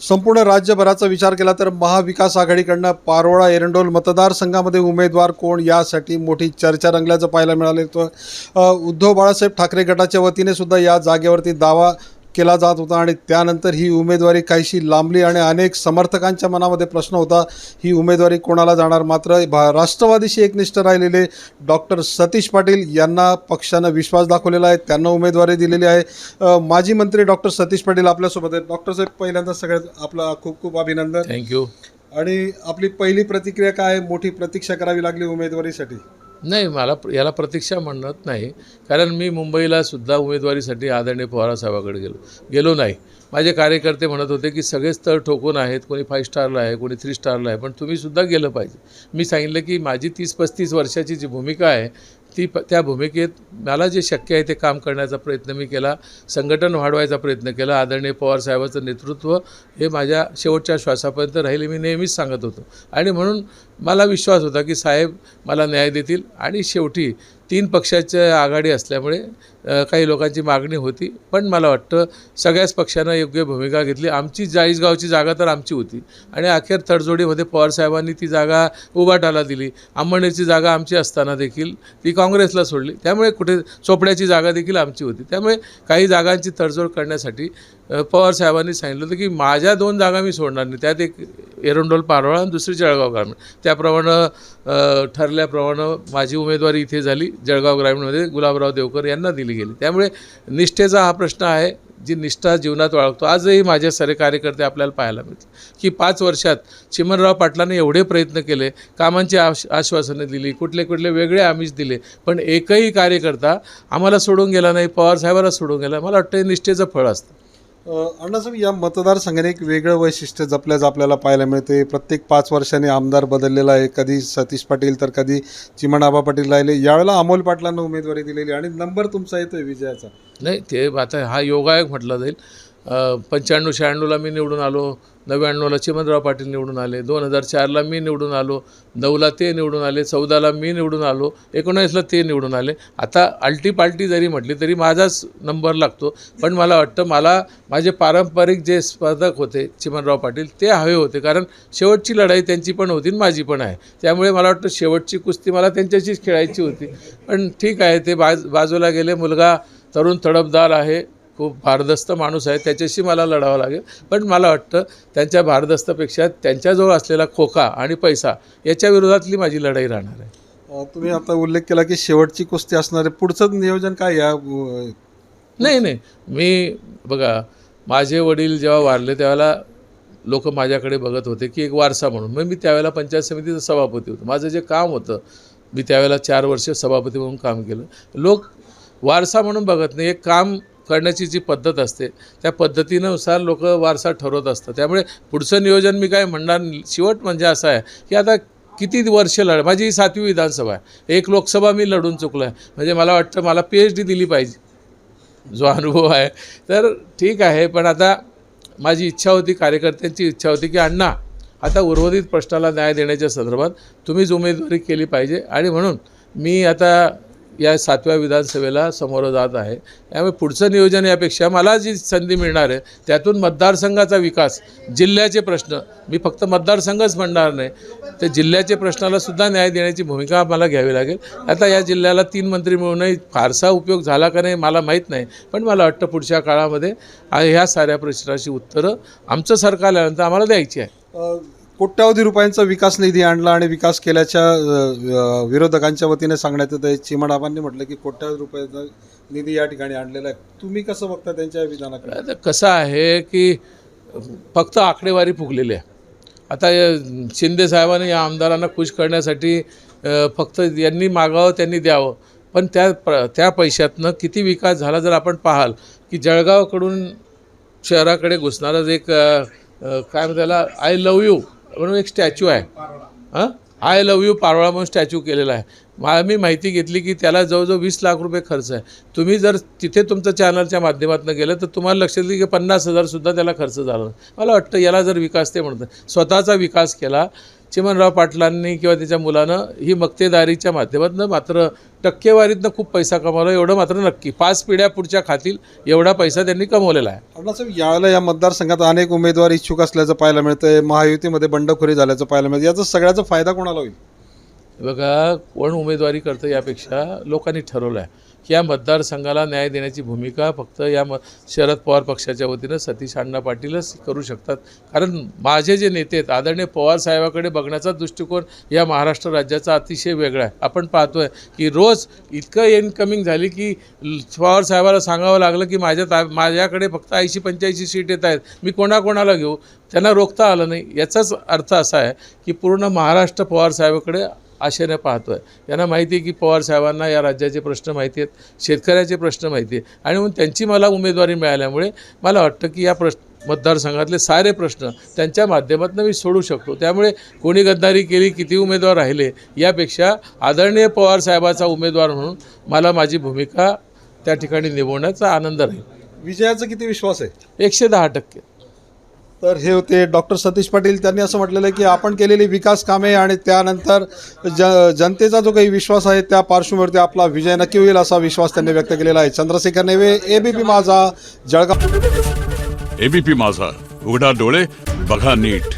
संपूर्ण राज्यभराचा विचार केला तर महाविकास आघाडीकडनं पारोळा एरंडोल मतदारसंघामध्ये उमेदवार कोण यासाठी मोठी चर्चा रंगल्याचं पाहायला मिळाले. तो उद्धव बाळासाहेब ठाकरे गटाच्या वतीने सुद्धा या जागेवरती दावा केला जात होता आणि त्यानंतर ही उमेदवारी काहीशी लांबली आणि अनेक समर्थकांच्या मनामध्ये प्रश्न होता ही उमेदवारी कोणाला जाणार. मात्र राष्ट्रवादीशी एकनिष्ठ राहिलेले डॉक्टर सतीश पाटील यांना पक्षानं विश्वास दाखवलेला आहे, त्यांना उमेदवारी दिलेली आहे. माजी मंत्री डॉक्टर सतीश पाटील आपल्यासोबत आहेत. डॉक्टर साहेब, पहिल्यांदा सगळ्यात आपला खूप खूप अभिनंदन. थँक्यू. आणि आपली पहिली प्रतिक्रिया काय? मोठी प्रतीक्षा करावी लागली उमेदवारीसाठी? नाही, मला याला प्रतीक्षा म्हणत नाही, कारण मी मुंबईला सुद्धा उमेदवारीसाठी आदरणीय पवारसाहेबाकडे गेलो नाही. माझे कार्यकर्ते म्हणत होते की सगळेच तळ ठोकून आहेत, कोणी 5 स्टारला आहे, कोणी 3 स्टारला आहे, पण तुम्हीसुद्धा गेलं पाहिजे. मी सांगितलं की माझी 30-35 वर्षाची जी भूमिका आहे त्या भूमिकेत मला जे शक्य आहे ते काम करण्याचा प्रयत्न मी केला, संघटन वाढवायचा प्रयत्न केला. आदरणीय पवारसाहेबांचं नेतृत्व हे माझ्या शेवटच्या श्वासापर्यंत राहिले, मी नेहमीच सांगत होतो. आणि म्हणून मला विश्वास होता की साहेब मला न्याय देतील. आणि शेवटी 3 पक्षाच्या आघाडी असल्यामुळे काही लोकांची मागणी होती, पण मला वाटतं सगळ्याच पक्षानं योग्य भूमिका घेतली. आमची चाळीसगावची जागा तर आमची होती आणि अखेर तडजोडीमध्ये पवारसाहेबांनी ती जागा उभाटाला दिली. अंमळनेरची जागा आमची असताना देखील ती काँग्रेसला सोडली, त्यामुळे कुठे चोपड्याची जागा देखील आमची होती. त्यामुळे काही जागांची तडजोड करण्यासाठी पवारसाहेबांनी सांगितलं होतं की माझ्या 2 जागा मी सोडणार नाही, त्यात एक एरंडोल पारोळा आणि दुसरी जळगाव ग्रामीण. त्याप्रमाणे ठरल्याप्रमाणे माझी उमेदवारी इथे झाली. जळगाव ग्रामीणमध्ये गुलाबराव देवकर यांना दिली गेली. त्यामुळे निष्ठेचा हा प्रश्न आहे, जी निष्ठा जीवनात बाळगतो. आजही माझे सारे कार्यकर्ते आपल्याला पाहायला मिळतील की 5 वर्षात चिमणराव पाटलांनी एवढे प्रयत्न केले, कामांची आश्वासनं दिली, कुठले वेगळे आमिष दिले, पण एकही कार्यकर्ता आम्हाला सोडून गेला नाही, पवारसाहेबाला सोडून गेला. मला वाटतं हे निष्ठेचं फळ असतं. अण्णासाहेब, या मतदारसंघाने एक वेगळं वैशिष्ट्य जपल्याचं आपल्याला पाहायला मिळते. प्रत्येक 5 वर्षांनी आमदार बदललेला आहे. कधी सतीश पाटील तर कधी चिमणाबा पाटील राहिले. यावेळेला अमोल पाटलांना उमेदवारी दिलेली आणि नंबर तुमचा येतोय विजयाचा. नाही, ते आता हा योगायोग म्हटला जाईल. 95-96ला मी निवडून आलो, 99ला चिमणराव पाटील निवडून आले, 2004ला मी निवडून आलो, 9ला ते निवडून आले, 14ला मी निवडून आलो, 19ला ते निवडून आले. आता आलटी जरी म्हटली तरी माझाच नंबर लागतो. पण मला वाटतं मला माझे पारंपरिक जे स्पर्धक होते चिमणराव पाटील ते हवे होते, कारण शेवटची लढाई त्यांची पण होती आणि माझी पण आहे. त्यामुळे मला वाटतं शेवटची कुस्ती मला त्यांच्याशीच खेळायची होती. पण ठीक आहे, ते बाजूला गेले. मुलगा तरुण तडफदार आहे, खूप भारदस्त माणूस आहे, त्याच्याशी मला लढावं लागेल. पण मला वाटतं त्यांच्या भारदस्तपेक्षा त्यांच्याजवळ असलेला खोका आणि पैसा याच्या विरोधातली माझी लढाई राहणार आहे. तुम्ही आता उल्लेख केला की शेवटची कुस्ती असणार आहे. पुढचं नियोजन काय या? नाही, मी बघा, माझे वडील जेव्हा वारले त्यावेळेला लोक माझ्याकडे बघत होते की एक वारसा म्हणून. मग मी त्यावेळेला पंचायत समितीचं सभापती होतो. माझं जे काम होतं, मी त्यावेळेला 4 वर्ष सभापती म्हणून काम केलं. लोक वारसा म्हणून बघत नाही, एक काम करण्याची जी पद्धत असते त्या पद्धतीनुसार लोक वारसा ठरवत असतात. त्यामुळे पुढचं नियोजन मी काय म्हणणार. शेवट म्हणजे असं आहे की आता किती वर्ष माझी 7वी विधानसभा आहे, 1 लोकसभा मी लढून चुकलो आहे. म्हणजे मला वाटतं मला PhD दिली पाहिजे, जो अनुभव आहे. तर ठीक आहे, पण आता माझी इच्छा होती, कार्यकर्त्यांची इच्छा होती की अण्णा आता उर्वरित प्रश्नाला न्याय देण्याच्या संदर्भात तुम्हीच उमेदवारी केली पाहिजे. आणि म्हणून मी आता या 7व्या विधानसभेला समोर जात आहे. त्यामुळे पुढचं नियोजन यापेक्षा मला जी संधी मिळणार आहे त्यातून मतदारसंघाचा विकास, जिल्ह्याचे प्रश्न, मी फक्त मतदारसंघच म्हणणार नाही, तर जिल्ह्याच्या प्रश्नालासुद्धा न्याय देण्याची भूमिका मला घ्यावी लागेल. आता या जिल्ह्याला 3 मंत्री मिळूनही फारसा उपयोग झाला का नाही मला माहीत नाही, पण मला वाटतं पुढच्या काळामध्ये ह्या साऱ्या प्रश्नाची उत्तरं आमचं सरकार आल्यानंतर आम्हाला द्यायची आहे. कोट्यावधी रुपयांचा विकास निधी आणला आणि विकास केल्याच्या विरोधकांच्या वतीने सांगण्यात येतं आहे. चिमणाबांनी म्हटलं की कोट्यावधी रुपयाचा निधी या ठिकाणी आणलेला आहे. तुम्ही कसं बघता त्यांच्या विधानाकडे? आता कसं आहे की फक्त आकडेवारी फुगलेली आहे. आता शिंदे साहेबांनी या आमदारांना खुश करण्यासाठी फक्त यांनी मागावं त्यांनी द्यावं, पण त्या पैशातनं किती विकास झाला जर आपण पाहाल की जळगावकडून शहराकडे घुसणारं एक काय म्हणतात त्याला, आय लव्ह यू म्हणून एक स्टॅच्यू आहे, आय लव्ह यू पारोळा म्हणून स्टॅच्यू केलेला आहे. मी माहिती घेतली की त्याला जवळजवळ 20 लाख रुपये खर्च आहे. तुम्ही जर तिथे तुमचं चॅनलच्या माध्यमातून गेलं तर तुम्हाला लक्षात येईल की 50,000 सुद्धा त्याला खर्च झाला. मला वाटतं याला जर विकास ते म्हणतात स्वतःचा विकास केला. चिमणराव पाटलांनी किंवा त्याच्या मुलानं ही मक्तेदारीच्या माध्यमातून मात्र टक्केवारीतनं खूप पैसा कमावला एवढं मात्र नक्की. 5 पिढ्या पुढच्या खातील एवढा पैसा त्यांनी कमवलेला आहे. अण्णासाहेब, यावेळेला या मतदारसंघात अनेक उमेदवार इच्छुक असल्याचं पाहायला मिळतंय, महायुतीमध्ये बंडखोरी झाल्याचं पाहायला मिळतं. याचा सगळ्याचा फायदा कोणाला होईल? बघा, कोण उमेदवारी करतं यापेक्षा लोकांनी ठरवलं आहे की या मतदारसंघाला न्याय देण्याची भूमिका फक्त शरद पवार पक्षाच्या वतीनं सतीश अण्णा पाटीलच करू शकतात. कारण माझे जे नेते आहेत आदरणीय पवार साहेबाकडे बघण्याचा दृष्टिकोन या महाराष्ट्र राज्याचा अतिशय वेगळा आहे. आपण पाहतो आहे की रोज इतकं इनकमिंग झाली की पवार साहेबाला सांगावं लागलं की माझ्याकडे फक्त 80-85 सीट येत आहेत, मी कोणाकोणाला घेऊ. त्यांना रोखता आलं नाही. याचाच अर्थ असा आहे की पूर्ण महाराष्ट्र पवार साहेबाकडे आशेने पाहतो आहे. यांना माहिती आहे की पवार साहेबांना या राज्याचे प्रश्न माहिती आहेत, शेतकऱ्याचे प्रश्न माहिती आहे आणि म्हणून त्यांची मला उमेदवारी मिळाल्यामुळे मला वाटतं की या मतदारसंघातले सारे प्रश्न त्यांच्या माध्यमातून मी सोडू शकतो. त्यामुळे कोणी गद्दारी केली, किती उमेदवार राहिले यापेक्षा आदरणीय पवार साहेबाचा उमेदवार म्हणून मला माझी भूमिका त्या ठिकाणी निभवण्याचा आनंद राहील. विजयाचा किती विश्वास आहे? 110%. तर हे होते डॉक्टर सतीश पाटील. त्यांनी असं म्हटलेलं आहे की आपण केलेली विकास कामे आणि त्यानंतर जनतेचा जो काही विश्वास आहे त्या पार्श्वभूमीवरती आपला विजय नक्की होईल असा विश्वास त्यांनी व्यक्त केलेला आहे. चंद्रशेखर नेवे, एबीपी माझा, जळगाव. एबीपी माझा, उघडा डोळे बघा नीट.